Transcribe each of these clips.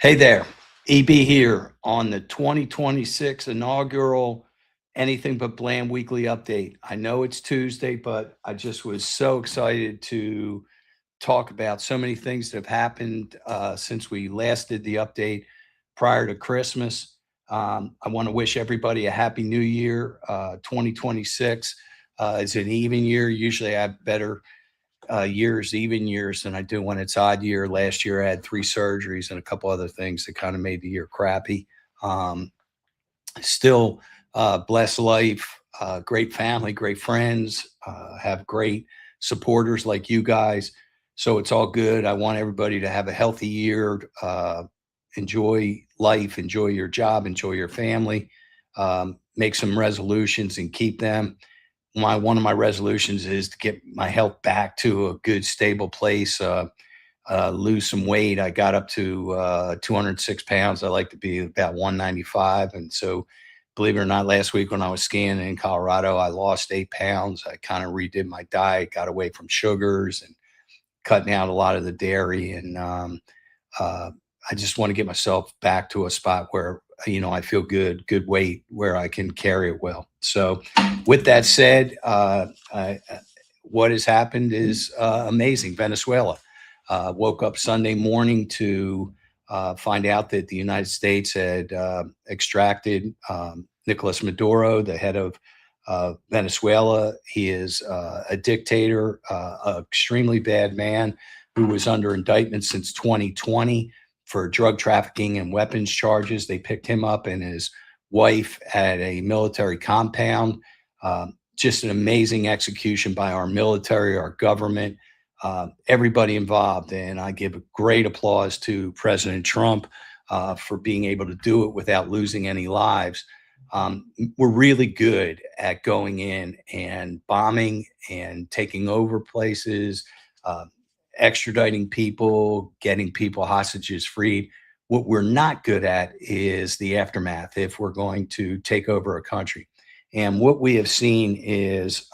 Hey there, EB here on the 2026 inaugural Anything But Bland weekly update. I know it's Tuesday, but I just was so excited to talk about so many things that have happened since we last did the update prior to Christmas. I want to wish everybody a happy new year. 2026 is an even year. Usually I have better years, even years, than I do when it's odd year. Last year I had three surgeries and a couple other things that kind of made the year crappy. Um, Still blessed life, great family, great friends, have great supporters like you guys. So it's all good. I want everybody to have a healthy year, enjoy life, enjoy your job, enjoy your family, make some resolutions and keep them. One of my resolutions is to get my health back to a good stable place, lose some weight. I got up to 206 pounds. I like to be about 195. And so, believe it or not, last week when I was skiing in Colorado, I lost 8 pounds. I kind of redid my diet, got away from sugars and cutting out a lot of the dairy. And uh, I just want to get myself back to a spot where, I feel good, good weight, where I can carry it well. So, with that said, what has happened is amazing. Venezuela woke up Sunday morning to find out that the United States had extracted Nicolas Maduro, the head of Venezuela. He is a dictator, an extremely bad man who was under indictment since 2020 for drug trafficking and weapons charges. They picked him up and his wife at a military compound. Just an amazing execution by our military, our government, everybody involved. And I give a great applause to President Trump for being able to do it without losing any lives. We're really good at going in and bombing and taking over places, uh, extraditing people, getting people hostages freed. What we're not good at is the aftermath if we're going to take over a country. And what we have seen is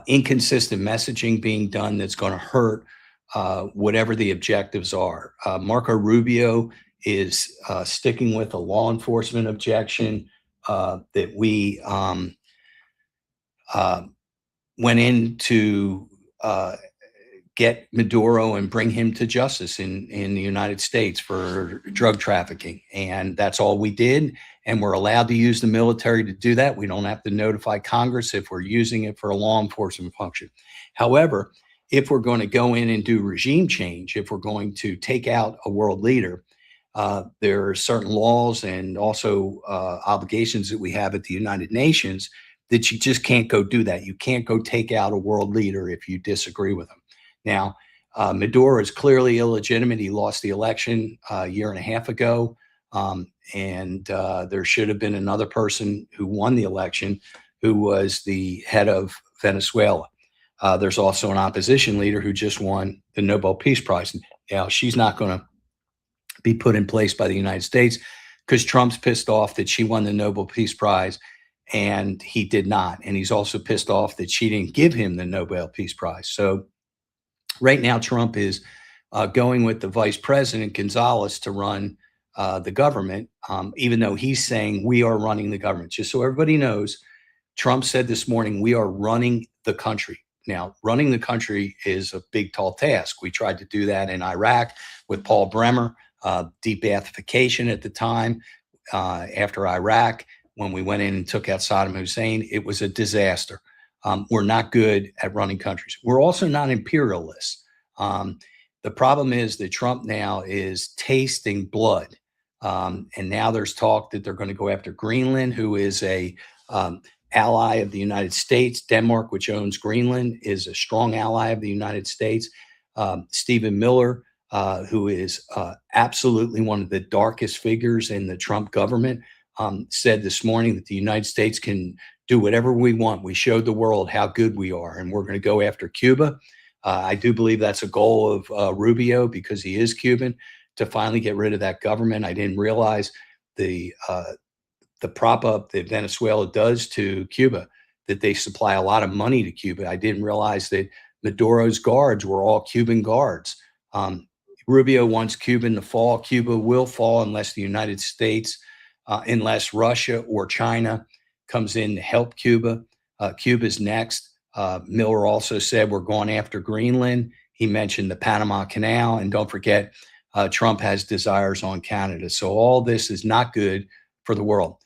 inconsistent messaging being done that's going to hurt whatever the objectives are. Marco Rubio is sticking with a law enforcement objection that we uh, went in to get Maduro and bring him to justice in the United States for drug trafficking. And that's all we did. And we're allowed to use the military to do that. We don't have to notify Congress if we're using it for a law enforcement function. However, if we're going to go in and do regime change, if we're going to take out a world leader, there are certain laws and also obligations that we have at the United Nations that you just can't go do that. You can't go take out a world leader if you disagree with them. Now, Maduro is clearly illegitimate. He lost the election a year and a half ago. And there should have been another person who won the election who was the head of Venezuela. There's also an opposition leader who just won the Nobel Peace Prize. Now, she's not going to be put in place by the United States because Trump's pissed off that she won the Nobel Peace Prize and he did not. And he's also pissed off that she didn't give him the Nobel Peace Prize. So right now, Trump is going with the vice president, Gonzalez, to run the government, even though he's saying we are running the government. Just so everybody knows, Trump said this morning, we are running the country. Now, running the country is a big, tall task. We tried to do that in Iraq with Paul Bremer, de-Baathification at the time. After Iraq, when we went in and took out Saddam Hussein, it was a disaster. We're not good at running countries. We're also not imperialists. The problem is that Trump now is tasting blood. And now there's talk that they're going to go after Greenland, who is a ally of the United States. Denmark, which owns Greenland, is a strong ally of the United States. Stephen Miller, who is absolutely one of the darkest figures in the Trump government, said this morning that the United States can do whatever we want. We showed the world how good we are, and we're going to go after Cuba. I do believe that's a goal of Rubio because he is Cuban, to finally get rid of that government. I didn't realize the prop up that Venezuela does to Cuba, that they supply a lot of money to Cuba. I didn't realize that Maduro's guards were all Cuban guards. Rubio wants Cuba to fall. Cuba will fall unless the United States, unless Russia or China comes in to help Cuba. Cuba's next. Miller also said we're going after Greenland. He mentioned the Panama Canal. And don't forget, Trump has desires on Canada. So all this is not good for the world.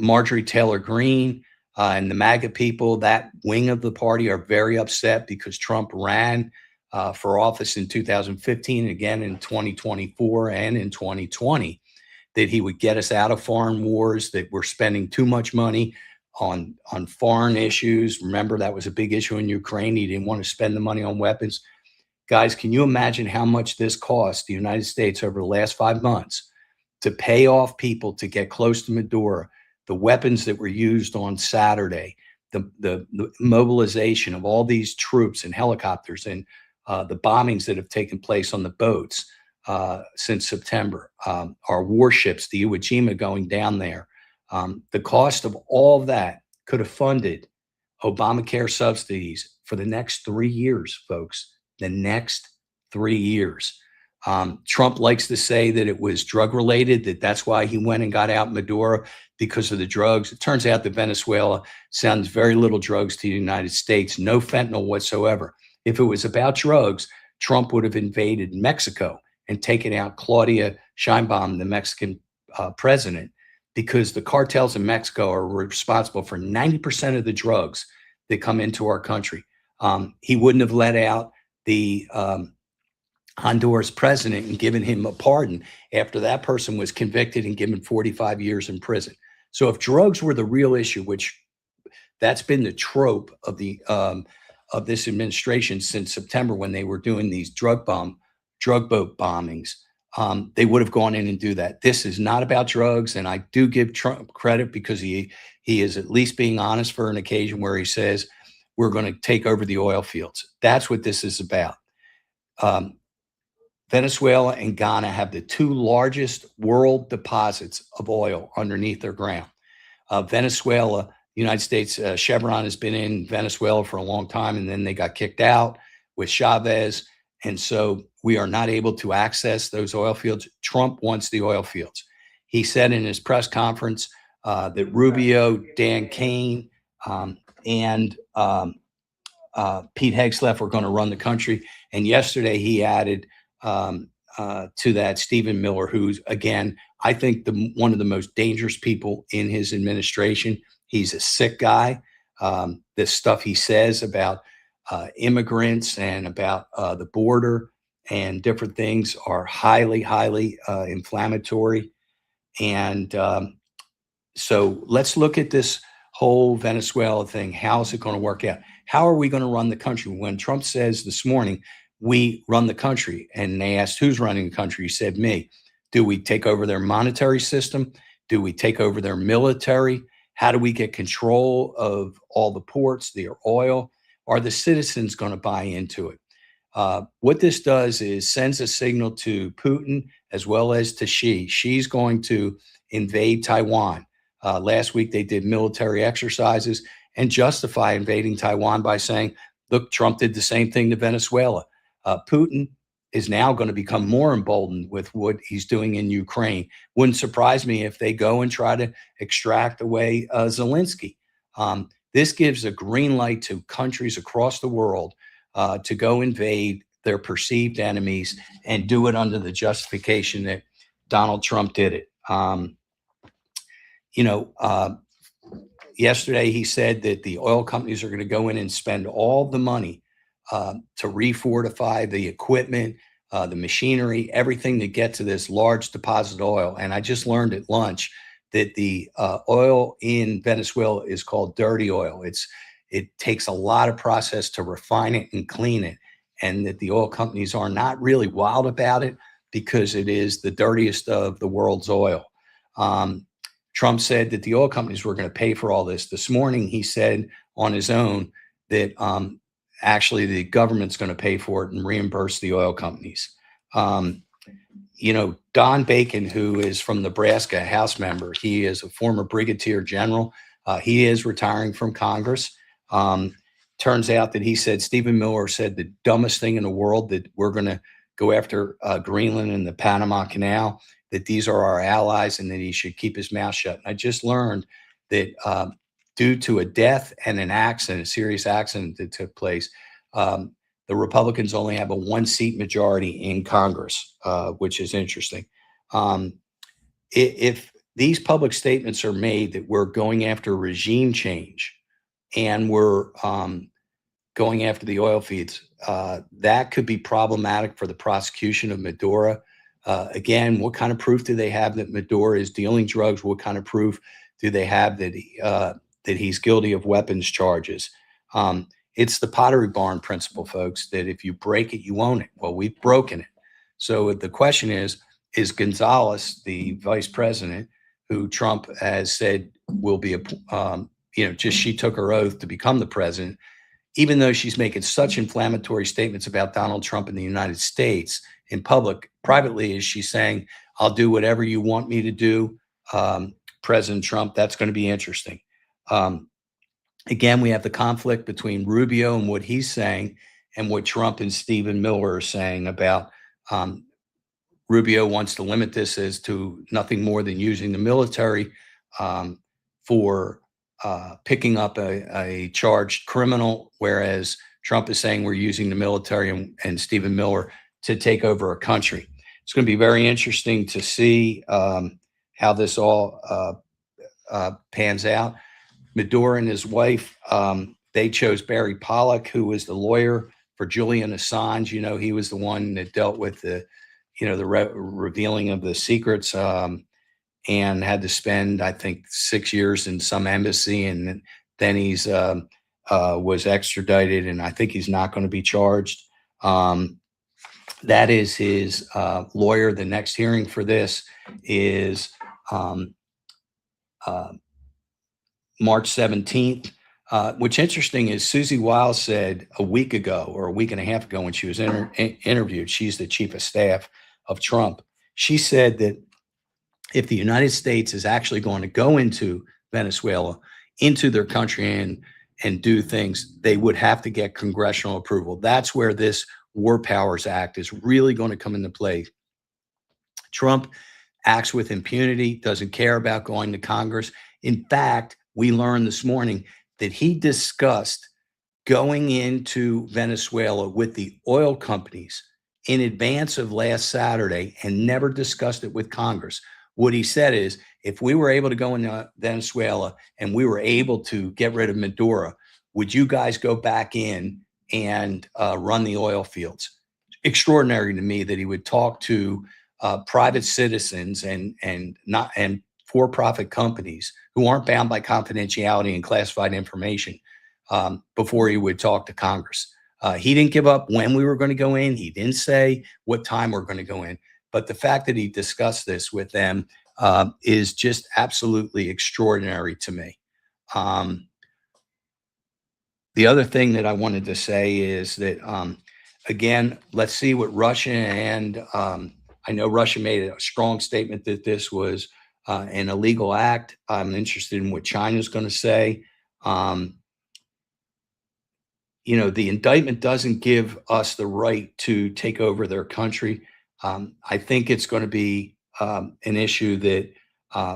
Marjorie Taylor Greene and the MAGA people, that wing of the party, are very upset because Trump ran for office in 2015, again in 2024 and in 2020, that he would get us out of foreign wars, that we're spending too much money on foreign issues. Remember, that was a big issue in Ukraine. He didn't want to spend the money on weapons. Guys, can you imagine how much this cost the United States over the last 5 months to pay off people to get close to Maduro, the weapons that were used on Saturday, the mobilization of all these troops and helicopters, and the bombings that have taken place on the boats since September, our warships, the Iwo Jima going down there. The cost of all of that could have funded Obamacare subsidies for the next 3 years, folks, the next 3 years. Trump likes to say that it was drug related, that's why he went and got out Maduro, because of the drugs. It turns out that Venezuela sends very little drugs to the United States, no fentanyl whatsoever. If it was about drugs, Trump would have invaded Mexico and taken out Claudia Sheinbaum, the Mexican president, because the cartels in Mexico are responsible for 90% of the drugs that come into our country. He wouldn't have let out the Honduras president and given him a pardon after that person was convicted and given 45 years in prison. So if drugs were the real issue, which that's been the trope of the of this administration since September, when they were doing these drug boat bombings, they would have gone in and do that. This is not about drugs, and I do give Trump credit because he is at least being honest for an occasion where he says we're going to take over the oil fields. That's what this is about. Venezuela and Ghana have the 2 largest world deposits of oil underneath their ground. Venezuela, United States, Chevron has been in Venezuela for a long time, and then they got kicked out with Chavez. And so we are not able to access those oil fields. Trump wants the oil fields. He said in his press conference that Rubio, Dan Kane, and Pete Hegseth were going to run the country. And yesterday he added to that Stephen Miller, who's, again, I think one of the most dangerous people in his administration. He's a sick guy. This stuff he says about immigrants and about the border and different things are highly, highly inflammatory. And so let's look at this whole Venezuela thing. How is it going to work out? How are we going to run the country? When Trump says this morning, we run the country, and they asked who's running the country, he said, me. Do we take over their monetary system? Do we take over their military? How do we get control of all the ports, their oil? Are the citizens going to buy into it? What this does is sends a signal to Putin as well as to Xi. Xi's going to invade Taiwan. Last week, they did military exercises and justify invading Taiwan by saying, look, Trump did the same thing to Venezuela. Putin is now going to become more emboldened with what he's doing in Ukraine. Wouldn't surprise me if they go and try to extract away Zelensky. This gives a green light to countries across the world to go invade their perceived enemies and do it under the justification that Donald Trump did it. Yesterday he said that the oil companies are going to go in and spend all the money to refortify the equipment, the machinery, everything to get to this large deposit of oil. And I just learned at lunch that the oil in Venezuela is called dirty oil. It takes a lot of process to refine it and clean it, and that the oil companies are not really wild about it because it is the dirtiest of the world's oil. Trump said that the oil companies were going to pay for all this. This morning, he said on his own that actually the government's going to pay for it and reimburse the oil companies. Don Bacon, who is from Nebraska, a House member, he is a former brigadier general. He is retiring from Congress. Turns out that he said Stephen Miller said the dumbest thing in the world, that we're going to go after Greenland and the Panama Canal, that these are our allies and that he should keep his mouth shut. And I just learned that due to a death and an accident, a serious accident that took place, the Republicans only have a one-seat majority in Congress, which is interesting. If these public statements are made that we're going after regime change and we're going after the oil fields, that could be problematic for the prosecution of Maduro. Again, what kind of proof do they have that Maduro is dealing drugs? What kind of proof do they have that he's guilty of weapons charges? It's the Pottery Barn principle, folks, that if you break it, you own it. Well, we've broken it. So the question is Gonzalez, the vice president, who Trump has said will be, just she took her oath to become the president, even though she's making such inflammatory statements about Donald Trump in the United States in public, privately, is she's saying, I'll do whatever you want me to do, President Trump. That's going to be interesting. Again, we have the conflict between Rubio and what he's saying and what Trump and Stephen Miller are saying about Rubio wants to limit this as to nothing more than using the military for picking up a charged criminal, whereas Trump is saying we're using the military and Stephen Miller to take over a country. It's going to be very interesting to see how this all pans out. Maduro and his wife, they chose Barry Pollock, who was the lawyer for Julian Assange. He was the one that dealt with the revealing of the secrets, and had to spend, I think, 6 years in some embassy, and then he's was extradited, and I think he's not going to be charged. That is his lawyer. The next hearing for this is March 17th. What's interesting is Susie Wiles said a week ago or a week and a half ago when she was interviewed, she's the chief of staff of Trump. She said that if the United States is actually going to go into Venezuela, into their country and do things, they would have to get congressional approval. That's where this War Powers Act is really going to come into play. Trump acts with impunity, doesn't care about going to Congress. In fact, we learned this morning that he discussed going into Venezuela with the oil companies in advance of last Saturday and never discussed it with Congress. What he said is, if we were able to go into Venezuela and we were able to get rid of Maduro, would you guys go back in and run the oil fields? Extraordinary to me that he would talk to private citizens and for-profit companies who aren't bound by confidentiality and classified information before he would talk to Congress. He didn't give up when we were going to go in. He didn't say what time we're going to go in. But the fact that he discussed this with them is just absolutely extraordinary to me. The other thing that I wanted to say is that, again, let's see what Russia and I know Russia made a strong statement that this was an illegal act. I'm interested in what China's going to say. The indictment doesn't give us the right to take over their country. I think it's going to be an issue that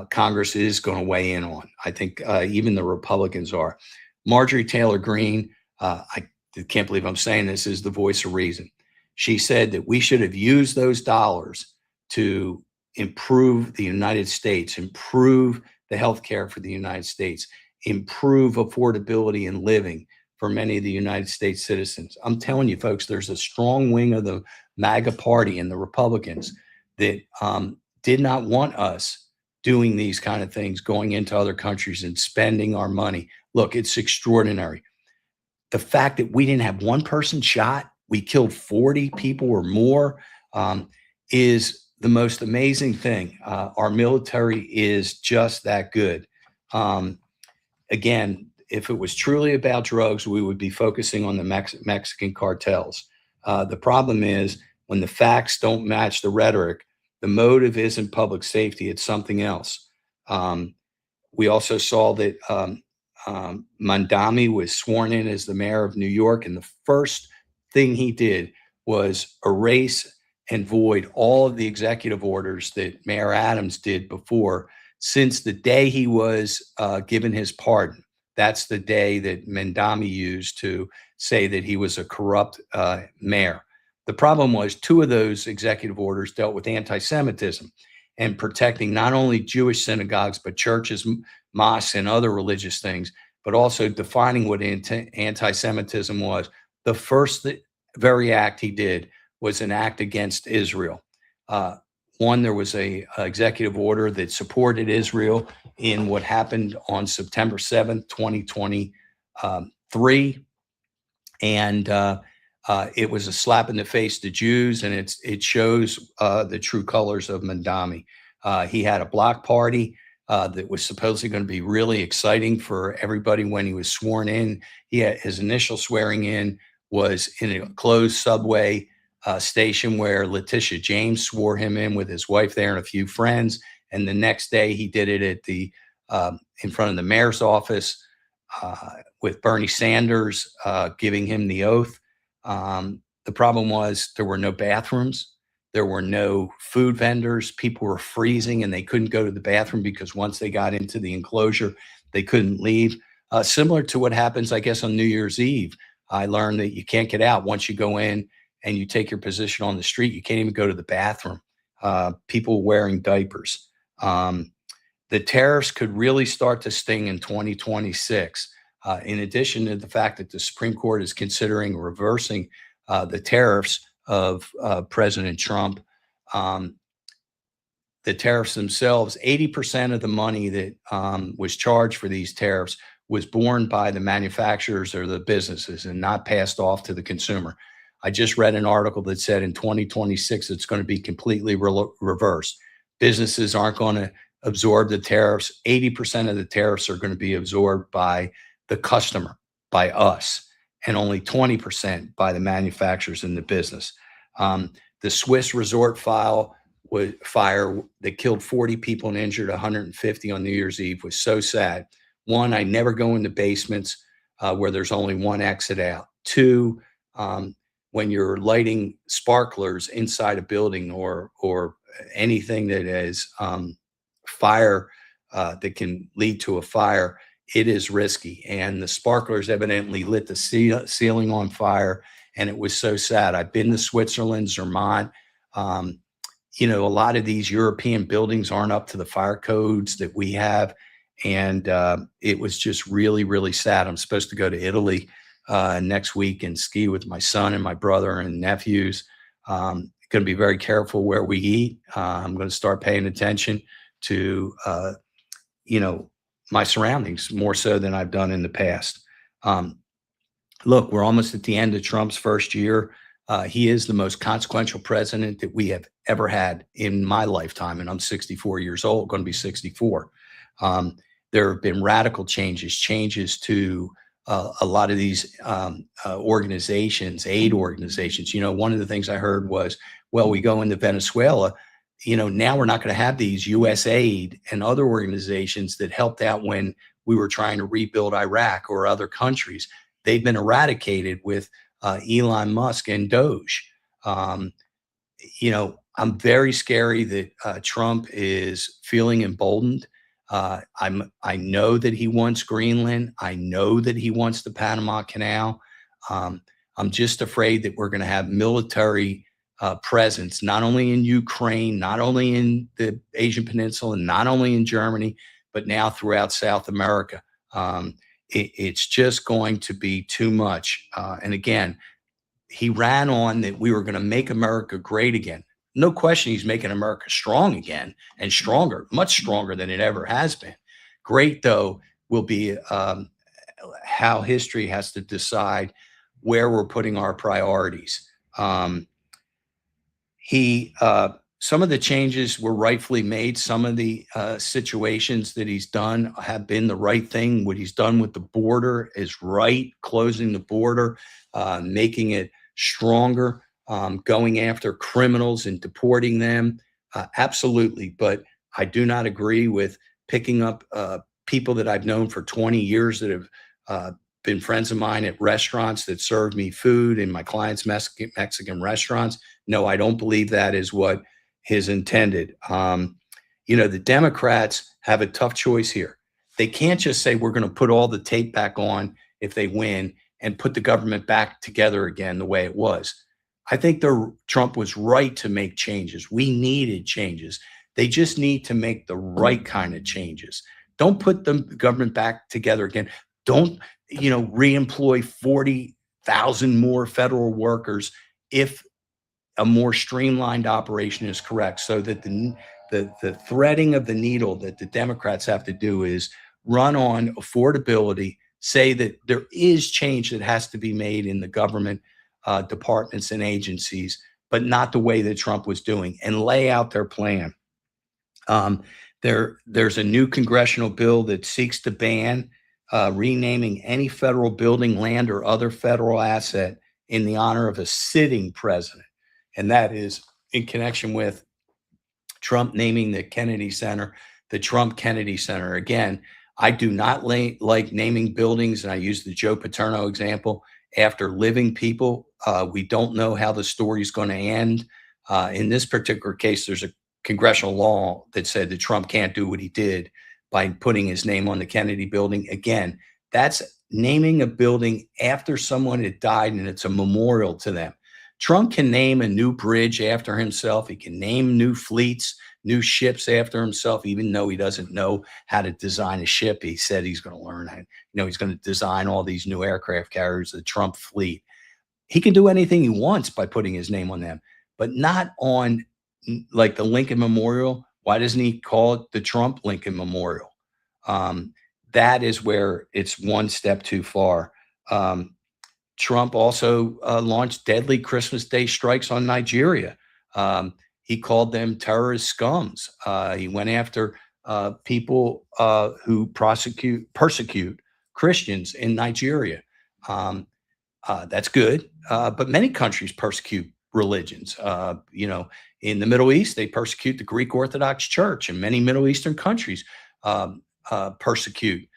Congress is going to weigh in on. I think even the Republicans are. Marjorie Taylor Greene, I can't believe I'm saying this, is the voice of reason. She said that we should have used those dollars to improve the United States, improve the health care for the United States, improve affordability and living for many of the United States citizens. I'm telling you, folks, there's a strong wing of the MAGA party and the Republicans that did not want us doing these kind of things, going into other countries and spending our money. Look, it's extraordinary. The fact that we didn't have one person shot, we killed 40 people or more, is the most amazing thing. Our military is just that good. Again, if it was truly about drugs, we would be focusing on the Mexican cartels. The problem is when the facts don't match the rhetoric, the motive isn't public safety, it's something else. We also saw that Mamdani was sworn in as the mayor of New York, and the first thing he did was erase and void all of the executive orders that Mayor Adams did before since the day he was given his pardon. That's the day that Mandami used to say that he was a corrupt mayor. The problem was two of those executive orders dealt with anti-Semitism and protecting not only Jewish synagogues, but churches, mosques, and other religious things, but also defining what anti-Semitism was. The first very act he did was an act against Israel. Uh, One, there was a executive order that supported Israel in what happened on September 7th, 2023, and it was a slap in the face to Jews, and it shows the true colors of Mandami. He had a block party that was supposedly going to be really exciting for everybody when he was sworn in. His initial swearing in was in a closed subway station where Letitia James swore him in with his wife there and a few friends. And the next day he did it at the in front of the mayor's office with Bernie Sanders giving him the oath. The problem was there were no bathrooms. There were no food vendors. People were freezing and they couldn't go to the bathroom because once they got into the enclosure, they couldn't leave. Similar to what happens, I guess, on New Year's Eve. I learned that you can't get out once you go in and you take your position on the street. You can't even go to the bathroom. People wearing diapers. The tariffs could really start to sting in 2026. In addition to the fact that the Supreme Court is considering reversing the tariffs of President Trump, the tariffs themselves, 80% of the money that was charged for these tariffs was borne by the manufacturers or the businesses and not passed off to the consumer. I just read an article that said in 2026, it's going to be completely reversed. Businesses aren't going to absorb the tariffs. 80% of the tariffs are going to be absorbed by the customer, by us, and only 20% by the manufacturers and the business. The Swiss resort fire that killed 40 people and injured 150 on New Year's Eve was so sad. One, I never go into basements where there's only one exit out. Two, when you're lighting sparklers inside a building or anything that is fire that can lead to a fire, it is risky. And the sparklers evidently lit the ceiling on fire, and it was so sad. I've been to Switzerland, Zermatt. A lot of these European buildings aren't up to the fire codes that we have. And it was just really, really sad. I'm supposed to go to Italy next week and ski with my son and my brother and nephews. Going to be very careful where we eat. I'm going to start paying attention to, my surroundings more so than I've done in the past. Look, we're almost at the end of Trump's first year. He is the most consequential president that we have ever had in my lifetime, and I'm 64 years old, going to be 64. There have been radical changes to a lot of these organizations, aid organizations. One of the things I heard was, well, we go into Venezuela, now we're not going to have these USAID and other organizations that helped out when we were trying to rebuild Iraq or other countries. They've been eradicated with Elon Musk and Doge. I'm very scary that Trump is feeling emboldened. I know that he wants Greenland. I know that he wants the Panama Canal. I'm just afraid that we're going to have military presence, not only in Ukraine, not only in the Asian Peninsula, and not only in Germany, but now throughout South America. It's just going to be too much. And again, he ran on that we were going to make America great again. No question he's making America strong again and stronger, much stronger than it ever has been. Great, though, will be how history has to decide where we're putting our priorities. Some of the changes were rightfully made. Some of the situations that he's done have been the right thing. What he's done with the border is right, closing the border, making it stronger, going after criminals and deporting them. Absolutely. But I do not agree with picking up people that I've known for 20 years that have been friends of mine at restaurants that served me food in my clients' Mexican restaurants, No, I don't believe that is what is intended. The Democrats have a tough choice here. They can't just say we're going to put all the tape back on if they win and put the government back together again the way it was. I think Trump was right to make changes. We needed changes. They just need to make the right kind of changes. Don't put the government back together again. Don't, reemploy 40,000 more federal workers if a more streamlined operation is correct, so that the threading of the needle that the Democrats have to do is run on affordability, say that there is change that has to be made in the government departments and agencies, but not the way that Trump was doing, and lay out their plan. There's a new congressional bill that seeks to ban renaming any federal building, land, or other federal asset in the honor of a sitting president. And that is in connection with Trump naming the Kennedy Center the Trump Kennedy Center. Again, I do not like naming buildings, and I use the Joe Paterno example, after living people. We don't know how the story is going to end. In this particular case, there's a congressional law that said that Trump can't do what he did by putting his name on the Kennedy building. Again, that's naming a building after someone had died, and it's a memorial to them. Trump can name a new bridge after himself. He can name new fleets, new ships after himself, even though he doesn't know how to design a ship. He said he's going to learn how, he's going to design all these new aircraft carriers, the Trump fleet. He can do anything he wants by putting his name on them, but not on like the Lincoln Memorial. Why doesn't he call it the Trump Lincoln Memorial? That is where it's one step too far. Trump also launched deadly Christmas Day strikes on Nigeria. He called them terrorist scums. He went after people who persecute Christians in Nigeria. That's good, but many countries persecute religions. In the Middle East, they persecute the Greek Orthodox Church, and many Middle Eastern countries persecute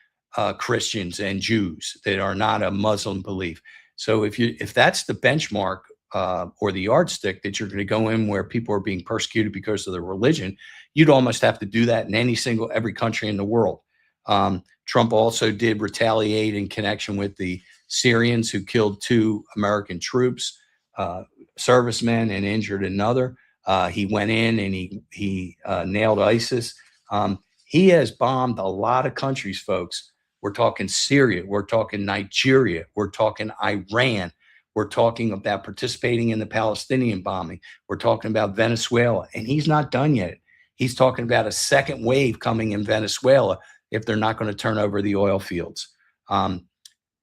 Christians and Jews that are not a Muslim belief. So if that's the benchmark or the yardstick that you're going to go in where people are being persecuted because of their religion, you'd almost have to do that in every country in the world. Trump also did retaliate in connection with the Syrians who killed 2 American troops, servicemen, and injured another. He went in and he nailed ISIS. He has bombed a lot of countries, folks. We're talking Syria. We're talking Nigeria. We're talking Iran. We're talking about participating in the Palestinian bombing. We're talking about Venezuela. And he's not done yet. He's talking about a second wave coming in Venezuela if they're not going to turn over the oil fields.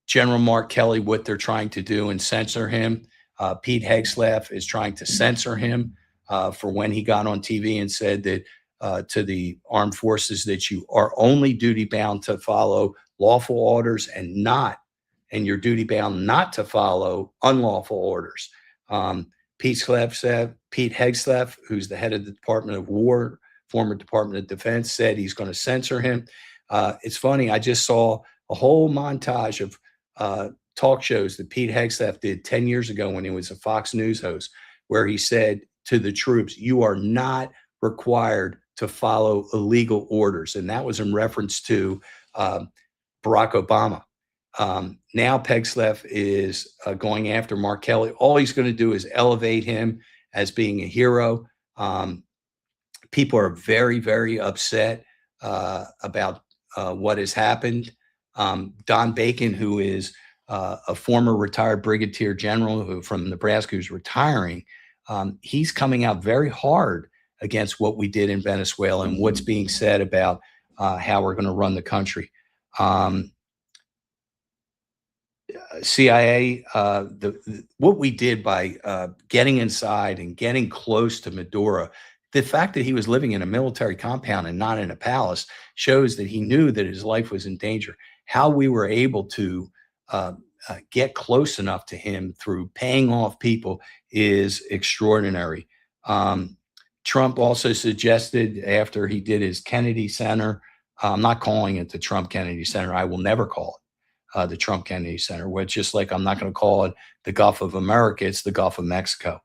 General Mark Kelly, what they're trying to do and censor him. Pete Hegseth is trying to censor him for when he got on TV and said that to the armed forces that you are only duty bound to follow lawful orders and you're duty bound not to follow unlawful orders. Pete Hegseth, who's the head of the Department of War, former Department of Defense, said he's going to censor him. It's funny. I just saw a whole montage of talk shows that Pete Hegseth did 10 years ago when he was a Fox News host, where he said to the troops, you are not required to follow illegal orders. And that was in reference to Barack Obama. Now Hegseth is going after Mark Kelly. All he's going to do is elevate him as being a hero. People are very, very upset about what has happened. Don Bacon, who is a former retired brigadier general from Nebraska, who's retiring, he's coming out very hard against what we did in Venezuela and what's being said about how we're going to run the country. CIA, what we did by getting inside and getting close to Maduro, the fact that he was living in a military compound and not in a palace shows that he knew that his life was in danger. How we were able to get close enough to him through paying off people is extraordinary. Trump also suggested, after he did his Kennedy Center, I'm not calling it the Trump Kennedy Center. I will never call it the Trump Kennedy Center, which, just like I'm not going to call it the Gulf of America, it's the Gulf of Mexico.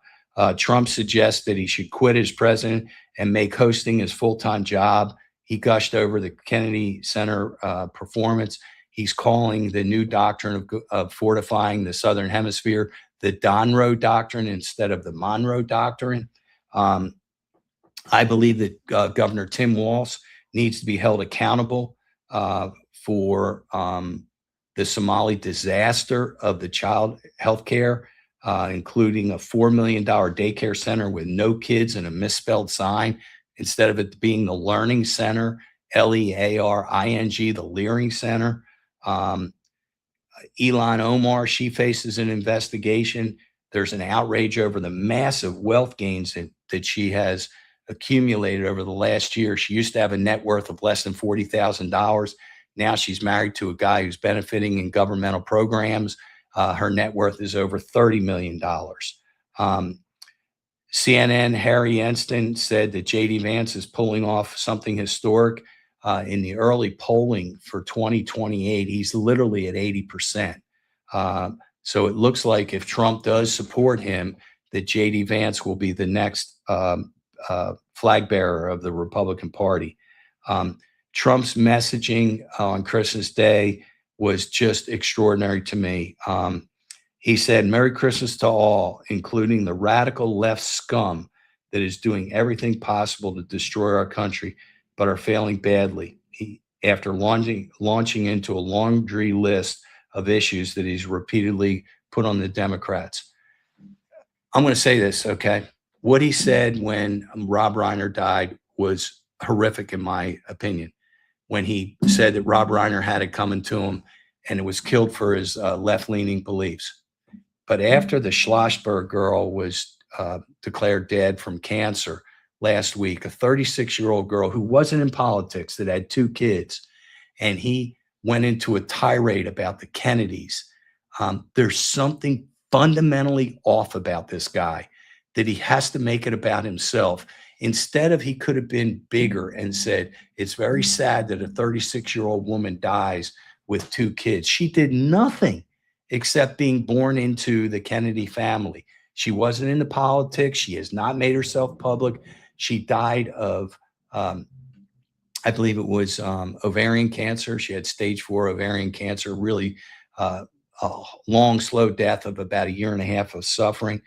Trump suggests that he should quit as president and make hosting his full-time job. He gushed over the Kennedy Center performance. He's calling the new doctrine of fortifying the Southern Hemisphere the Donroe Doctrine instead of the Monroe Doctrine. I believe that Governor Tim Walz needs to be held accountable for the Somali disaster of the child health care, including a $4 million daycare center with no kids and a misspelled sign, instead of it being the Learning Center, Learing, the Leering Center. Ilhan Omar, she faces an investigation. There's an outrage over the massive wealth gains that she has accumulated over the last year. She used to have a net worth of less than $40,000. Now she's married to a guy who's benefiting in governmental programs. Her net worth is over $30 million. CNN, Harry Enston said that J.D. Vance is pulling off something historic. In the early polling for 2028, he's literally at 80%. So it looks like if Trump does support him, that J.D. Vance will be the next flag bearer of the Republican Party. Trump's messaging on Christmas Day was just extraordinary to me. He said, "Merry Christmas to all, including the radical left scum that is doing everything possible to destroy our country, but are failing badly." After launching into a laundry list of issues that he's repeatedly put on the Democrats. I'm going to say this, okay? What he said when Rob Reiner died was horrific, in my opinion. When he said that Rob Reiner had it coming to him and it was killed for his left-leaning beliefs. But after the Schlossberg girl was declared dead from cancer last week, a 36-year-old girl who wasn't in politics, that had 2 kids, and he went into a tirade about the Kennedys. There's something fundamentally off about this guy, that he has to make it about himself. Instead of, he could have been bigger and said, it's very sad that a 36-year-old woman dies with 2 kids. She did nothing except being born into the Kennedy family. She wasn't into politics. She has not made herself public. She died of, I believe it was ovarian cancer. She had stage 4 ovarian cancer, really a long, slow death of about 1.5 years of suffering.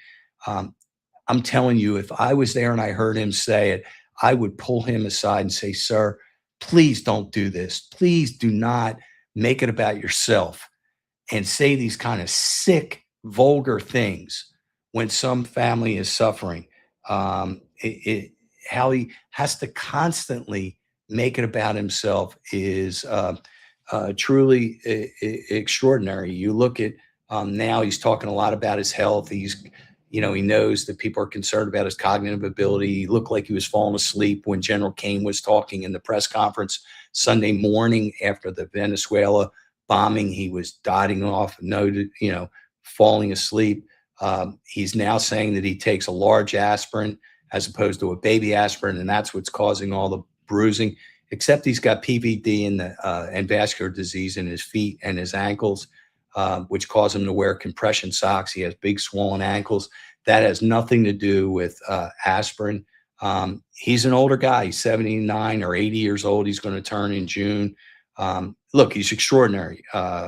I'm telling you, if I was there and I heard him say it, I would pull him aside and say, "Sir, please don't do this. Please do not make it about yourself and say these kind of sick, vulgar things when some family is suffering." How he has to constantly make it about himself is truly extraordinary. You look at now, he's talking a lot about his health. He knows that people are concerned about his cognitive ability. He looked like he was falling asleep when General Kane was talking in the press conference Sunday morning after the Venezuela bombing. He was dotting off, falling asleep. He's now saying that he takes a large aspirin as opposed to a baby aspirin, and that's what's causing all the bruising, except he's got PVD and vascular disease in his feet and his ankles, which cause him to wear compression socks. He has big swollen ankles. That has nothing to do with aspirin. He's an older guy. He's 79 or 80 years old. He's going to turn in June. Look, he's extraordinary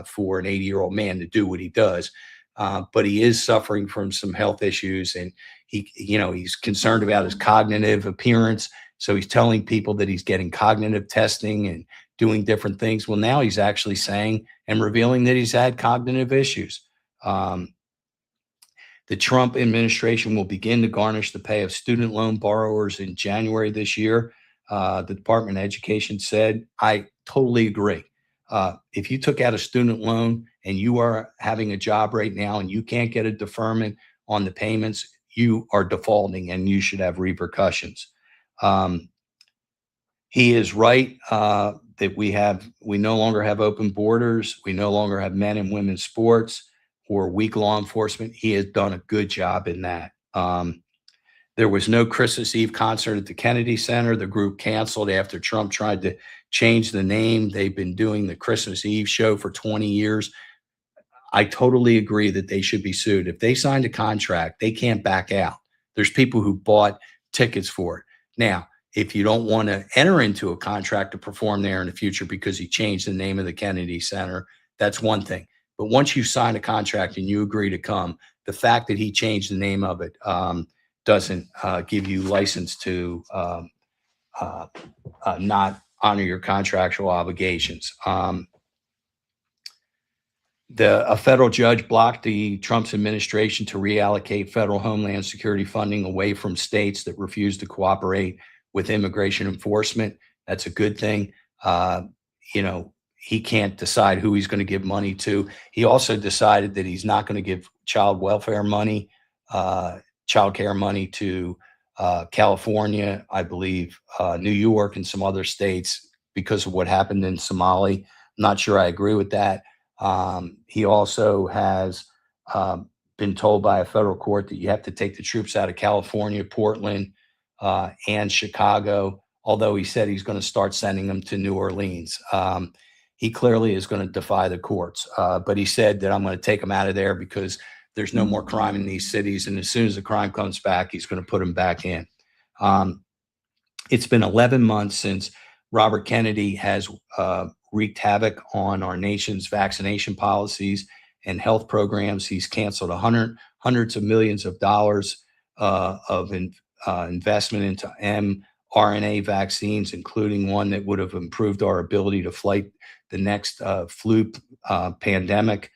for an 80-year-old man to do what he does. But he is suffering from some health issues, and he's concerned about his cognitive appearance. So he's telling people that he's getting cognitive testing and doing different things. Well, now he's actually saying and revealing that he's had cognitive issues. The Trump administration will begin to garnish the pay of student loan borrowers in January this year. The Department of Education said, I totally agree. If you took out a student loan and you are having a job right now and you can't get a deferment on the payments, you are defaulting and you should have repercussions. He is right that we no longer have open borders. We no longer have men and women's sports or weak law enforcement. He has done a good job in that. There was no Christmas Eve concert at the Kennedy Center. The group canceled after Trump tried to change the name. They've been doing the Christmas Eve show for 20 years. I totally agree that they should be sued. If they signed a contract, they can't back out. There's people who bought tickets for it. Now, if you don't want to enter into a contract to perform there in the future because he changed the name of the Kennedy Center, that's one thing. But once you sign a contract and you agree to come, the fact that he changed the name of it doesn't give you license to not honor your contractual obligations. A federal judge blocked the Trump's administration to reallocate federal homeland security funding away from states that refuse to cooperate with immigration enforcement. That's a good thing. He can't decide who he's going to give money to. He also decided that he's not going to give child welfare money, child care money to California, I believe, New York, and some other states because of what happened in Somalia. I'm not sure I agree with that. He also has been told by a federal court that you have to take the troops out of California, Portland, and Chicago, although he said he's going to start sending them to New Orleans. He clearly is going to defy the courts, but he said that I'm going to take them out of there because there's no more crime in these cities, and as soon as the crime comes back, he's going to put them back in. It's been 11 months since Robert Kennedy has wreaked havoc on our nation's vaccination policies and health programs. He's canceled hundreds of millions of dollars of investment into mRNA vaccines, including one that would have improved our ability to fight the next flu pandemic.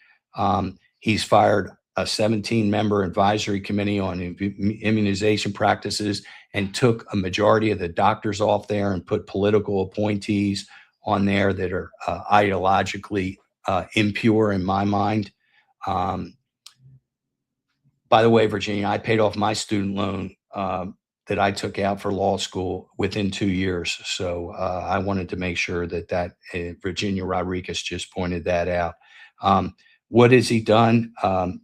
He's fired a 17-member advisory committee on immunization practices and took a majority of the doctors off there and put political appointees on there that are ideologically impure in my mind. By the way, Virginia, I paid off my student loan that I took out for law school within 2 years. So I wanted to make sure that Virginia Rodriguez just pointed that out. What has he done?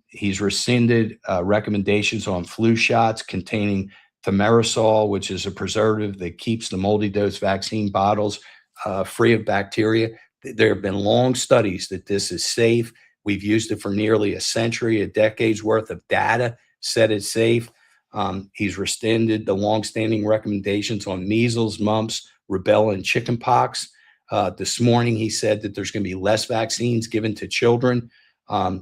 He's rescinded recommendations on flu shots containing thimerosal, which is a preservative that keeps the multi dose vaccine bottles free of bacteria. There have been long studies that this is safe. We've used it for nearly a century. A decade's worth of data said it's safe. He's rescinded the longstanding recommendations on measles, mumps, rubella, and chickenpox. This morning, he said that there's going to be less vaccines given to children.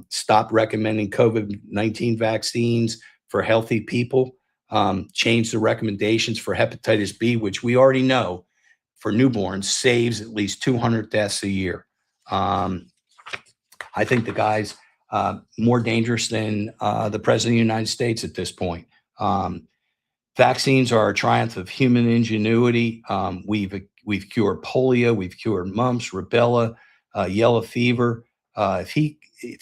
Stop recommending COVID-19 vaccines for healthy people. Change the recommendations for hepatitis B, which we already know for newborns saves at least 200 deaths a year. I think the guy's more dangerous than the president of the United States at this point. Vaccines are a triumph of human ingenuity. We've cured polio, we've cured mumps, rubella, yellow fever. If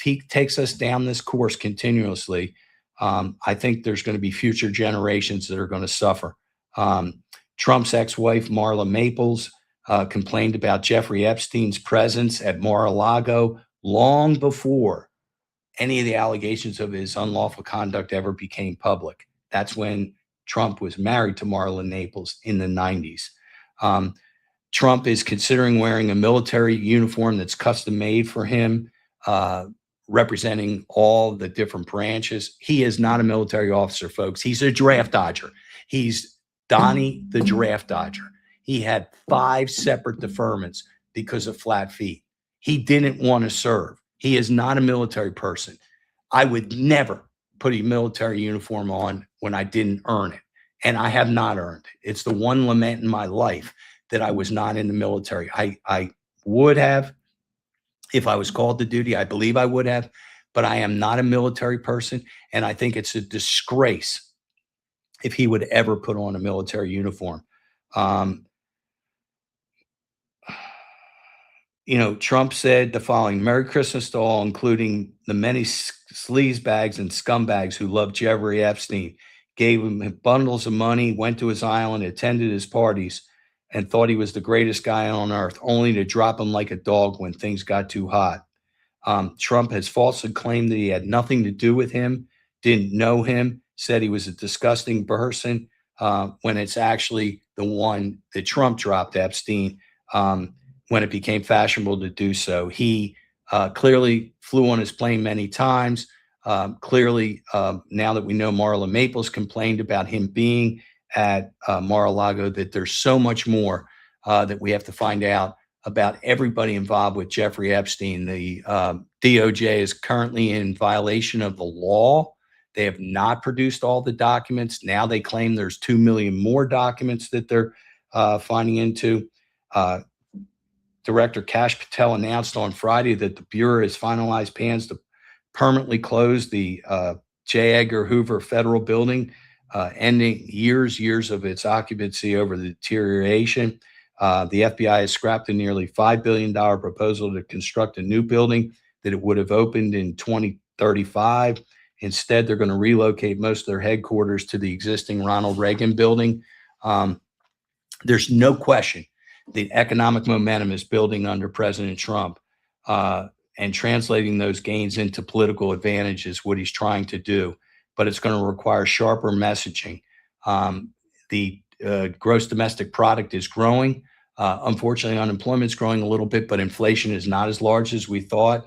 he takes us down this course continuously, I think there's going to be future generations that are going to suffer. Trump's ex-wife, Marla Maples, complained about Jeffrey Epstein's presence at Mar-a-Lago long before any of the allegations of his unlawful conduct ever became public. That's when Trump was married to Marla Maples in the 90s. Trump is considering wearing a military uniform that's custom made for him, representing all the different branches. He is not a military officer, folks. He's a draft dodger. He's Donnie the draft dodger. He had 5 separate deferments because of flat feet. He didn't want to serve. He is not a military person. I would never put a military uniform on when I didn't earn it. And I have not earned it. It's the one lament in my life that I was not in the military. I would have, if I was called to duty, I believe I would have, but I am not a military person. And I think it's a disgrace if he would ever put on a military uniform. Trump said the following: Merry Christmas to all, including the many sleazebags and scumbags who loved Jeffrey Epstein, gave him bundles of money, went to his island, attended his parties, and thought he was the greatest guy on earth, only to drop him like a dog when things got too hot. Trump has falsely claimed that he had nothing to do with him, didn't know him, said he was a disgusting person, when it's actually the one that Trump dropped Epstein when it became fashionable to do so. He clearly flew on his plane many times. Clearly, now that we know Marla Maples complained about him being at Mar-a-Lago, that there's so much more that we have to find out about everybody involved with Jeffrey Epstein. The DOJ is currently in violation of the law. They have not produced all the documents. Now they claim there's 2 million more documents that they're finding into. Director Kash Patel announced on Friday that the Bureau has finalized plans to permanently close the J. Edgar Hoover Federal Building, ending years of its occupancy over the deterioration. The FBI has scrapped a nearly $5 billion proposal to construct a new building that it would have opened in 2035. Instead, they're going to relocate most of their headquarters to the existing Ronald Reagan building. There's no question the economic momentum is building under President Trump, and translating those gains into political advantage is what he's trying to do. But it's going to require sharper messaging. The gross domestic product is growing. Unfortunately, unemployment is growing a little bit, but inflation is not as large as we thought.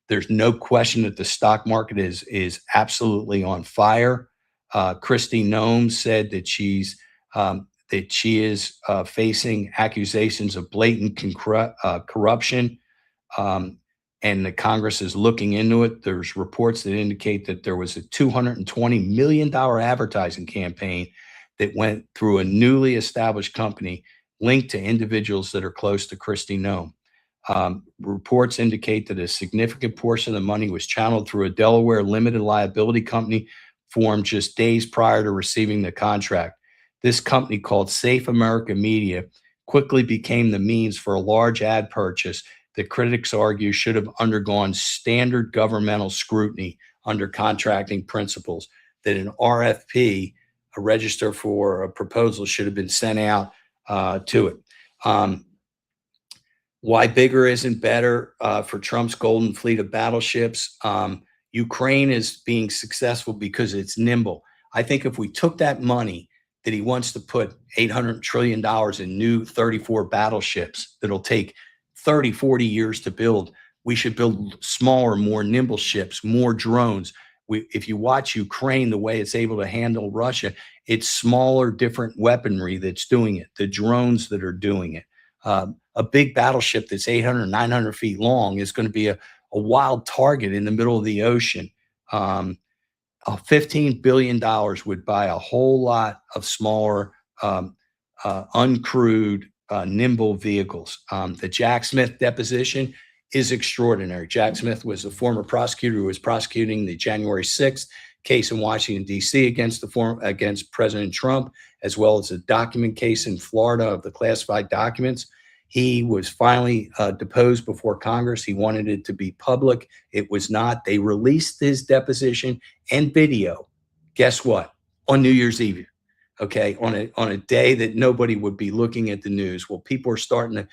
There's no question that the stock market is absolutely on fire. Kristi Noem said that she is facing accusations of blatant corruption, and the Congress is looking into it. There's reports that indicate that there was a $220 million advertising campaign that went through a newly established company linked to individuals that are close to Kristi Noem. Reports indicate that a significant portion of the money was channeled through a Delaware limited liability company formed just days prior to receiving the contract. This company, called Safe America Media, quickly became the means for a large ad purchase that critics argue should have undergone standard governmental scrutiny under contracting principles, that an RFP, a register for a proposal, should have been sent out to it. Why bigger isn't better for Trump's golden fleet of battleships. Ukraine is being successful because it's nimble. I think if we took that money that he wants to put $800 trillion in new 34 battleships that'll take 30, 40 years to build, we should build smaller, more nimble ships, more drones. If you watch Ukraine, the way it's able to handle Russia, it's smaller, different weaponry that's doing it, the drones that are doing it. A big battleship that's 800, 900 feet long is going to be a wild target in the middle of the ocean. $15 billion would buy a whole lot of smaller, uncrewed, nimble vehicles. The Jack Smith deposition is extraordinary. Jack Smith was a former prosecutor who was prosecuting the January 6th case in Washington, D.C. against President Trump, as well as a document case in Florida of the classified documents. He was finally deposed before Congress. He wanted it to be public. It was not. They released his deposition and video. Guess what? On New Year's Eve. Okay, on a day that nobody would be looking at the news. Well, people are starting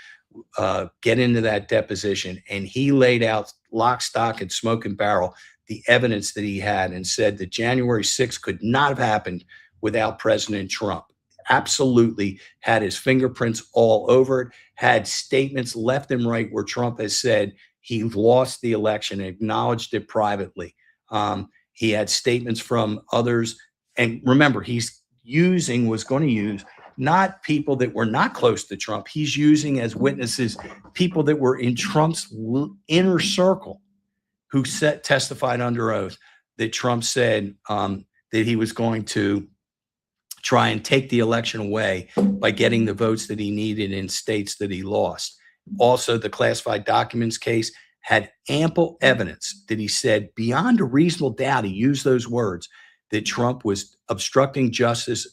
to get into that deposition, and he laid out lock, stock, and smoke and barrel the evidence that he had, and said that January 6th could not have happened without President Trump. Absolutely had his fingerprints all over it, had statements left and right where Trump has said he lost the election, acknowledged it privately. He had statements from others. And remember, was going to use not people that were not close to Trump. He's using as witnesses people that were in Trump's inner circle who testified under oath that Trump said that he was going to try and take the election away by getting the votes that he needed in states that he lost. Also, the classified documents case had ample evidence that he said beyond a reasonable doubt, he used those words, that Trump was obstructing justice,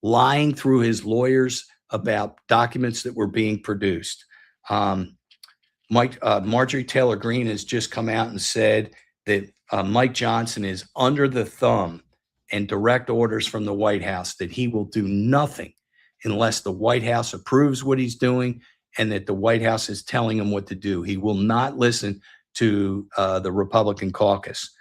lying through his lawyers about documents that were being produced. Marjorie Taylor Greene has just come out and said that Mike Johnson is under the thumb and direct orders from the White House, that he will do nothing unless the White House approves what he's doing and that the White House is telling him what to do. He will not listen to the Republican caucus.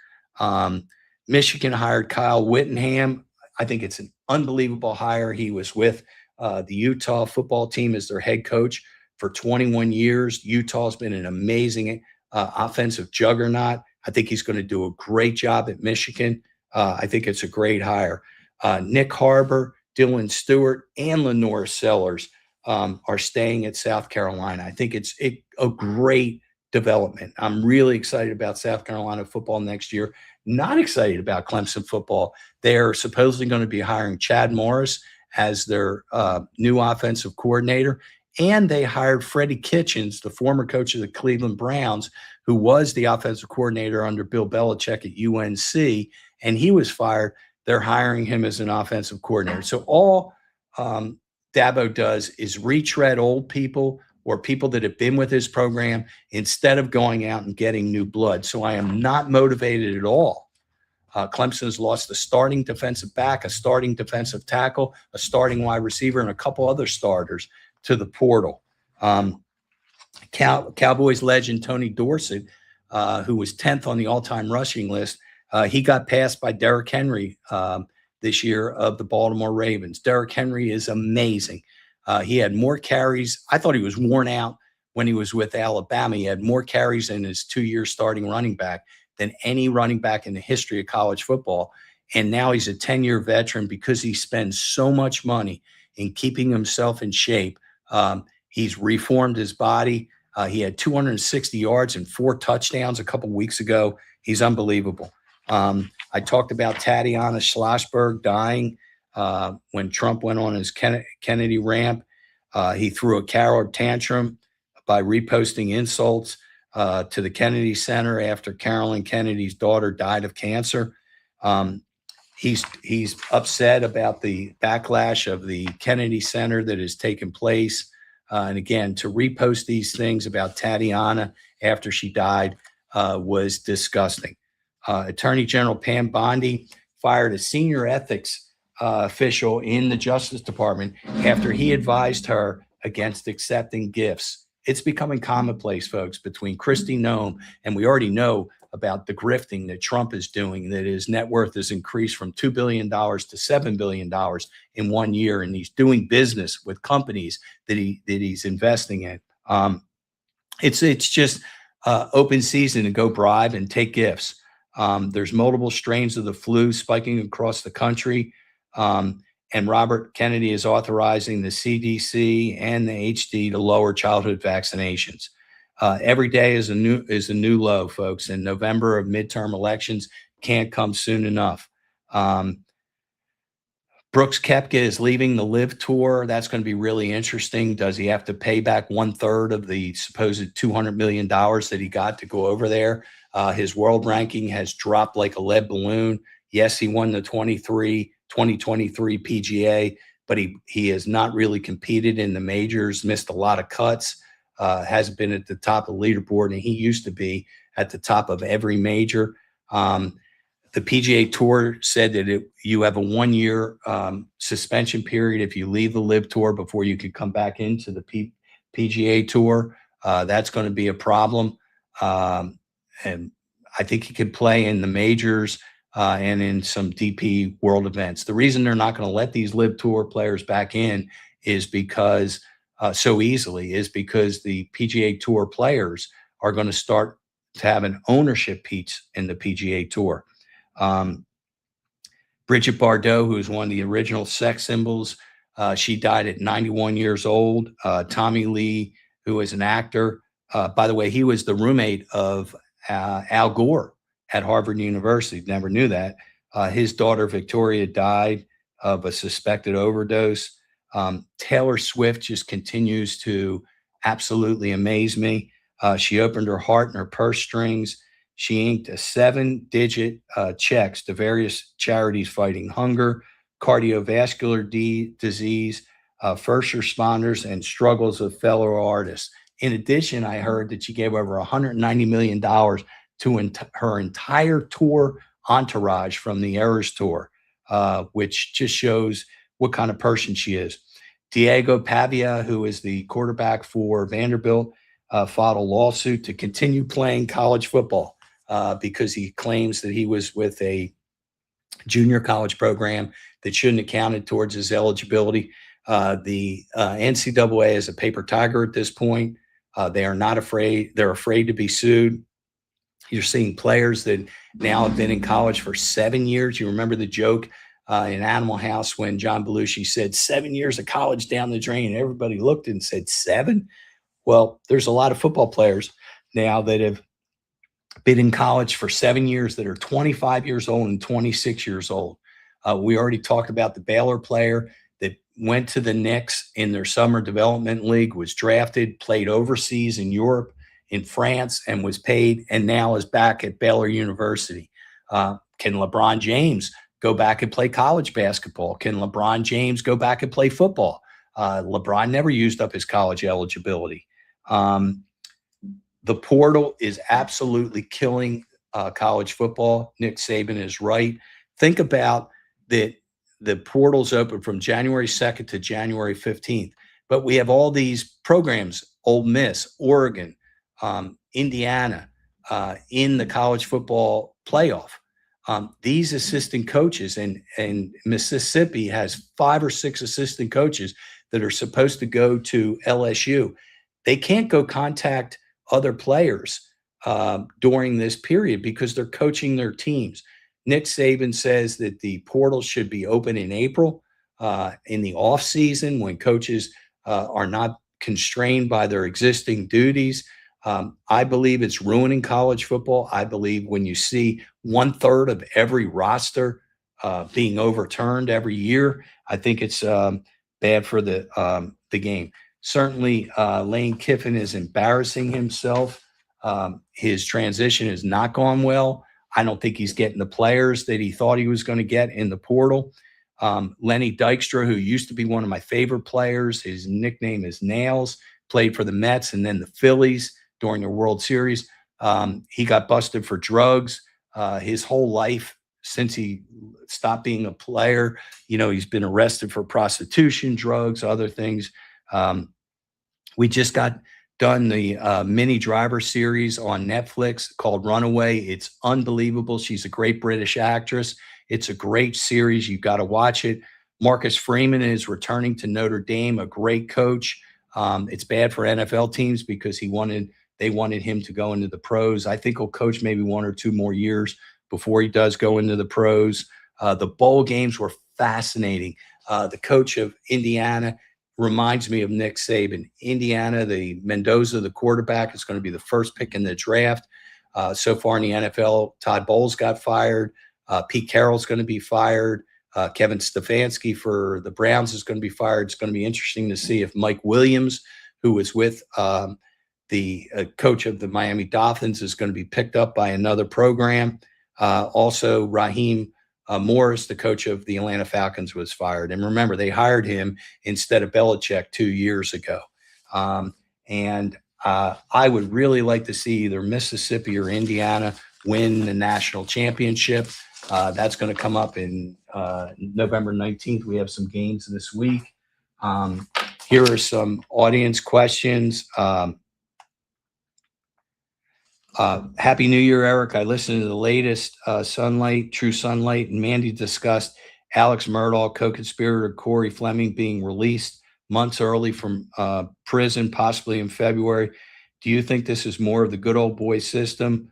Michigan hired Kyle Whittingham. I think it's an unbelievable hire. He was with the Utah football team as their head coach for 21 years. Utah's been an amazing offensive juggernaut. I think he's going to do a great job at Michigan. I think it's a great hire. Nick Harbor, Dylan Stewart, and Lenore Sellers are staying at South Carolina. I think it's a great development. I'm really excited about South Carolina football next year. Not excited about Clemson football. They're supposedly going to be hiring Chad Morris as their new offensive coordinator. And they hired Freddie Kitchens, the former coach of the Cleveland Browns, who was the offensive coordinator under Bill Belichick at UNC, and he was fired. They're hiring him as an offensive coordinator. So all Dabo does is retread old people or people that have been with his program instead of going out and getting new blood. So I am not motivated at all. Clemson has lost a starting defensive back, a starting defensive tackle, a starting wide receiver, and a couple other starters to the portal. Cowboys legend Tony Dorsett, who was 10th on the all-time rushing list, he got passed by Derrick Henry this year of the Baltimore Ravens. Derrick Henry is amazing. He had more carries. I thought he was worn out when he was with Alabama. He had more carries in his 2-year starting running back than any running back in the history of college football. And now he's a 10-year veteran because he spends so much money in keeping himself in shape. He's reformed his body. He had 260 yards and 4 touchdowns a couple weeks ago. He's unbelievable. I talked about Tatiana Schlossberg dying when Trump went on his Kennedy ramp. He threw a Carol tantrum by reposting insults to the Kennedy Center after Carolyn Kennedy's daughter died of cancer. He's upset about the backlash of the Kennedy Center that has taken place. And again, to repost these things about Tatiana after she died was disgusting. Attorney General Pam Bondi fired a senior ethics official in the Justice Department after he advised her against accepting gifts. It's becoming commonplace, folks, between Kristi Noem, and we already know about the grifting that Trump is doing, that his net worth has increased from $2 billion to $7 billion in 1 year, and he's doing business with companies that he's investing in. It's just open season to go bribe and take gifts. There's multiple strains of the flu spiking across the country. And Robert Kennedy is authorizing the CDC and the HD to lower childhood vaccinations. Every day is a new low, folks. In November of midterm elections can't come soon enough. Brooks Koepka is leaving the Live Tour. That's going to be really interesting. Does he have to pay back 1/3 of the supposed $200 million that he got to go over there? His world ranking has dropped like a lead balloon. Yes, he won the 2023 PGA, but he has not really competed in the majors, missed a lot of cuts, hasn't been at the top of the leaderboard, and he used to be at the top of every major. The PGA Tour said that you have a 1-year suspension period if you leave the Live Tour before you could come back into the PGA Tour. That's going to be a problem. And I think he could play in the majors and in some DP World events. The reason they're not going to let these Live Tour players back in is because so easily is because the PGA Tour players are going to start to have an ownership piece in the PGA Tour. Bridget Bardot, who is one of the original sex symbols, she died at 91 years old. Tommy Lee, who is an actor, by the way, he was the roommate of Al Gore at Harvard University. Never knew that. His daughter, Victoria, died of a suspected overdose. Taylor Swift just continues to absolutely amaze me. She opened her heart and her purse strings. She inked a 7-digit checks to various charities fighting hunger, cardiovascular disease, first responders, and struggles of fellow artists. In addition, I heard that she gave over $190 million to her entire tour entourage from the Eras Tour, which just shows what kind of person she is. Diego Pavia, who is the quarterback for Vanderbilt, filed a lawsuit to continue playing college football because he claims that he was with a junior college program that shouldn't have counted towards his eligibility. The NCAA is a paper tiger at this point. They are not afraid. They're afraid to be sued. You're seeing players that now have been in college for 7 years. You remember the joke in Animal House when John Belushi said 7 years of college down the drain, and everybody looked and said, seven? Well, there's a lot of football players now that have been in college for 7 years that are 25 years old and 26 years old. We already talked about the Baylor player that went to the Knicks in their summer development league, was drafted, played overseas in Europe, in France, and was paid, and now is back at Baylor University. Can LeBron James go back and play college basketball? Can LeBron James go back and play football? LeBron never used up his college eligibility. The portal is absolutely killing college football. Nick Saban is right. Think about that. The portal's open from January 2nd to January 15th, but we have all these programs: Ole Miss, Oregon, Indiana, in the college football playoff. These assistant coaches, and Mississippi has 5 or 6 assistant coaches that are supposed to go to LSU. They can't go contact other players during this period because they're coaching their teams. Nick Saban says that the portal should be open in April, in the off season, when coaches are not constrained by their existing duties. I believe it's ruining college football. I believe when you see 1/3 of every roster being overturned every year, I think it's bad for the game. Certainly, Lane Kiffin is embarrassing himself. His transition has not gone well. I don't think he's getting the players that he thought he was going to get in the portal. Lenny Dykstra, who used to be one of my favorite players, his nickname is Nails, played for the Mets and then the Phillies during the World Series. He got busted for drugs. His whole life since he stopped being a player, he's been arrested for prostitution, drugs, other things. We just got done the Mini Driver series on Netflix called Runaway. It's unbelievable. She's a great British actress. It's a great series. You've got to watch it. Marcus Freeman is returning to Notre Dame, a great coach. It's bad for NFL teams because they wanted him to go into the pros. I think he'll coach maybe 1 or 2 more years before he does go into the pros. The bowl games were fascinating. The coach of Indiana reminds me of Nick Saban. Indiana, the Mendoza, the quarterback, is going to be the first pick in the draft. So far in the NFL, Todd Bowles got fired. Pete Carroll's going to be fired. Kevin Stefanski for the Browns is going to be fired. It's going to be interesting to see if Mike Williams, who was with the coach of the Miami Dolphins, is going to be picked up by another program. Also, Raheem Morris, the coach of the Atlanta Falcons, was fired. And remember, they hired him instead of Belichick 2 years ago. And I would really like to see either Mississippi or Indiana win the national championship. That's going to come up in November 19th. We have some games this week. Here are some audience questions. Happy New Year, Eric. I listened to the latest True Sunlight, and Mandy discussed Alex Murdaugh, co-conspirator Corey Fleming, being released months early from prison, possibly in February. Do you think this is more of the good old boy system?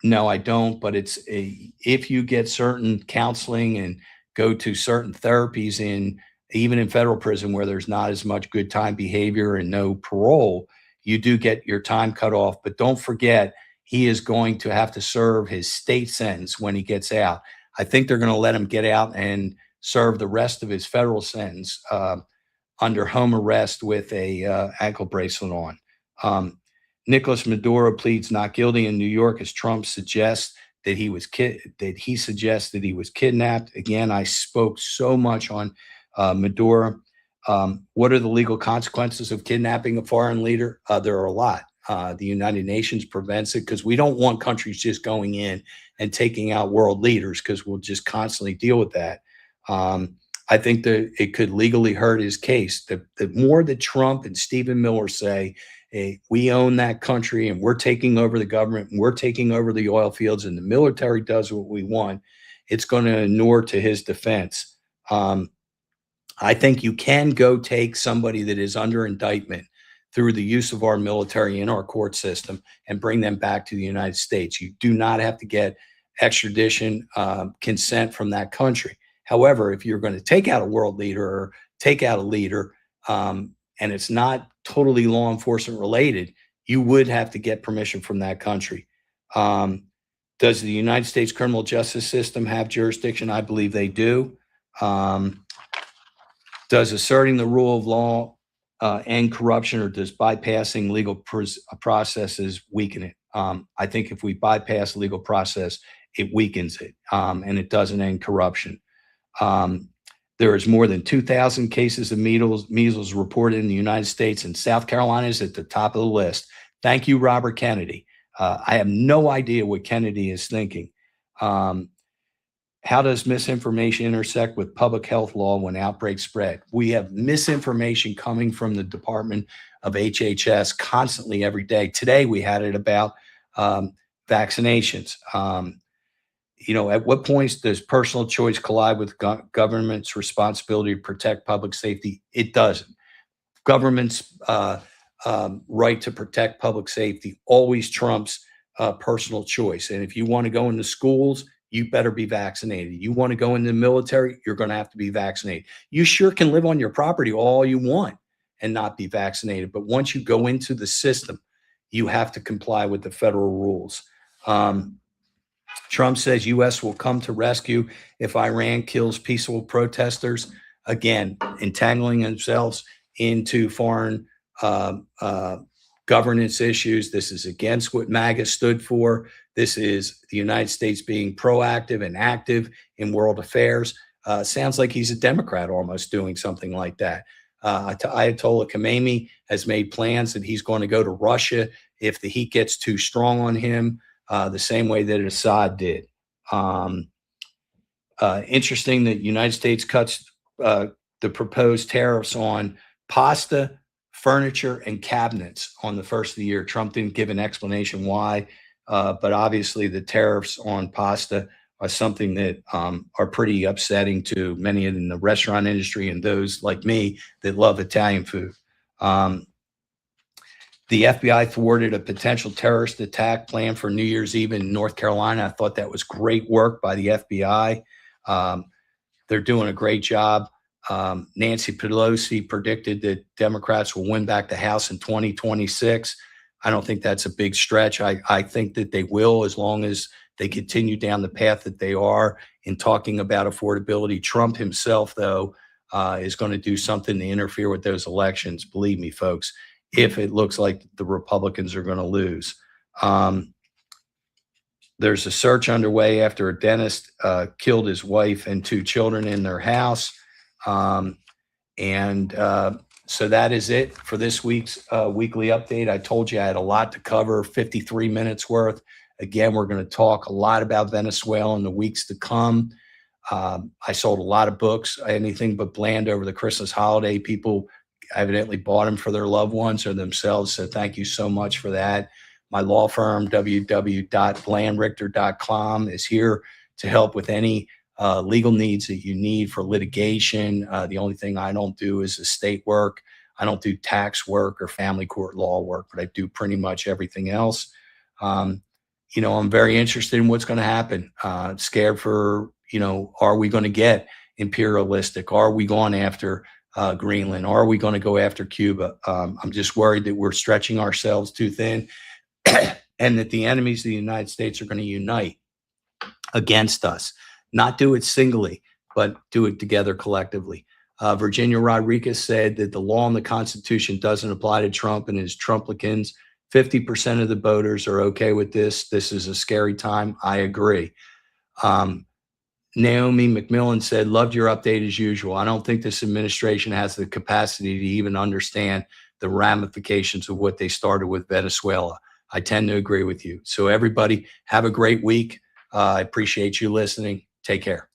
No, I don't. But if you get certain counseling and go to certain therapies even in federal prison where there's not as much good time behavior and no parole, you do get your time cut off. But don't forget, he is going to have to serve his state sentence when he gets out. I think they're going to let him get out and serve the rest of his federal sentence under home arrest with a ankle bracelet on. Nicholas Maduro pleads not guilty in New York as Trump suggests that he suggests that he was kidnapped. Again, I spoke so much on Maduro. What are the legal consequences of kidnapping a foreign leader? There are a lot. The United Nations prevents it because we don't want countries just going in and taking out world leaders because we'll just constantly deal with that. I think that it could legally hurt his case. The more that Trump and Stephen Miller say, hey, we own that country and we're taking over the government and we're taking over the oil fields and the military does what we want, it's going to inure to his defense. I think you can go take somebody that is under indictment through the use of our military in our court system and bring them back to the United States. You do not have to get extradition consent from that country. However, if you're going to take out a world leader or take out a leader, and it's not totally law enforcement related, you would have to get permission from that country. Does the United States criminal justice system have jurisdiction? I believe they do. Does asserting the rule of law end corruption, or does bypassing legal processes weaken it? I think if we bypass legal process, it weakens it, and it doesn't end corruption. There is more than 2,000 cases of measles reported in the United States, and South Carolina is at the top of the list. Thank you, Robert Kennedy. I have no idea what Kennedy is thinking. How does misinformation intersect with public health law when outbreaks spread? We have misinformation coming from the Department of HHS constantly every day. Today, we had it about vaccinations. At what points does personal choice collide with government's responsibility to protect public safety? It doesn't. Government's right to protect public safety always trumps personal choice. And if you want to go into schools, you better be vaccinated. You want to go into the military, you're going to have to be vaccinated. You sure can live on your property all you want and not be vaccinated. But once you go into the system, you have to comply with the federal rules. Trump says U.S. will come to rescue if Iran kills peaceful protesters. Again, entangling themselves into foreign governance issues. This is against what MAGA stood for. This is the United States being proactive and active in world affairs. Sounds like he's a Democrat almost doing something like that. Ayatollah Khamenei has made plans that he's going to go to Russia if the heat gets too strong on him, the same way that Assad did. Interesting that United States cuts the proposed tariffs on pasta, furniture, and cabinets on the first of the year. Trump didn't give an explanation why, but obviously the tariffs on pasta are something that are pretty upsetting to many in the restaurant industry and those like me that love Italian food. The FBI thwarted a potential terrorist attack plan for New Year's Eve in North Carolina. I thought that was great work by the FBI. They're doing a great job. Nancy Pelosi predicted that Democrats will win back the House in 2026. I don't think that's a big stretch. I think that they will, as long as they continue down the path that they are in talking about affordability. Trump himself, though, is going to do something to interfere with those elections. Believe me, folks, if it looks like the Republicans are going to lose. There's a search underway after a dentist killed his wife and 2 children in their house. So that is it for this week's weekly update. I told you I had a lot to cover, 53 minutes worth. Again, we're going to talk a lot about Venezuela in the weeks to come. I sold a lot of books, anything but Bland, over the Christmas holiday. People evidently bought them for their loved ones or themselves. So thank you so much for that. My law firm, www.blandrichter.com, is here to help with any legal needs that you need for litigation. The only thing I don't do is estate work. I don't do tax work or family court law work, but I do pretty much everything else. I'm very interested in what's going to happen. Scared for, are we going to get imperialistic? Are we going after Greenland? Are we going to go after Cuba? I'm just worried that we're stretching ourselves too thin and that the enemies of the United States are going to unite against us. Not do it singly, but do it together collectively. Virginia Rodriguez said that the law and the Constitution doesn't apply to Trump and his Trumplicans. 50% of the voters are okay with this. This is a scary time. I agree. Naomi McMillan said, loved your update as usual. I don't think this administration has the capacity to even understand the ramifications of what they started with Venezuela. I tend to agree with you. So everybody have a great week. I appreciate you listening. Take care.